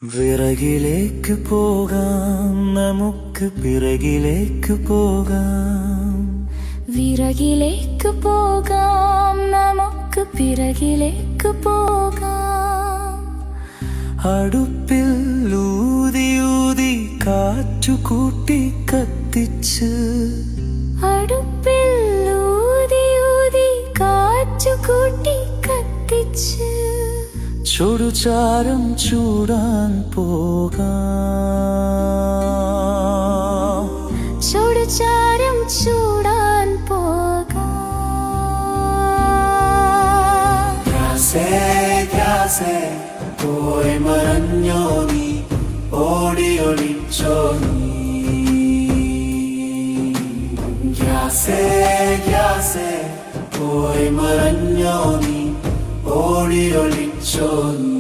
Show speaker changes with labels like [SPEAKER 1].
[SPEAKER 1] വിറകിലേക്ക് പോകാം, നമുക്ക് പിറകിലേക്ക് പോകാം.
[SPEAKER 2] വിറകിലേക്ക് പോകാം, നമുക്ക് പിറകിലേക്ക് പോകാം.
[SPEAKER 1] അടുപ്പിൽ ഊതി കാറ്റുകൂട്ടി കത്തിച്ച്,
[SPEAKER 2] അടുപ്പിൽ ഊതി കാറ്റുകൂട്ടി കത്തിച്ച്,
[SPEAKER 1] ചുടുചാരം ചൂടാൻ പോകാം.
[SPEAKER 2] ചുടുചാരം ചൂടാൻ പോകാം.
[SPEAKER 1] ഗ്രാസേ പോയി മറഞ്ഞോ നീ, ഓടി ഒളിച്ചോ നീ. ഗ്രാസേ പോയി മറഞ്ഞോ നീ, ഓടി ഒളിച്ചോ നീ.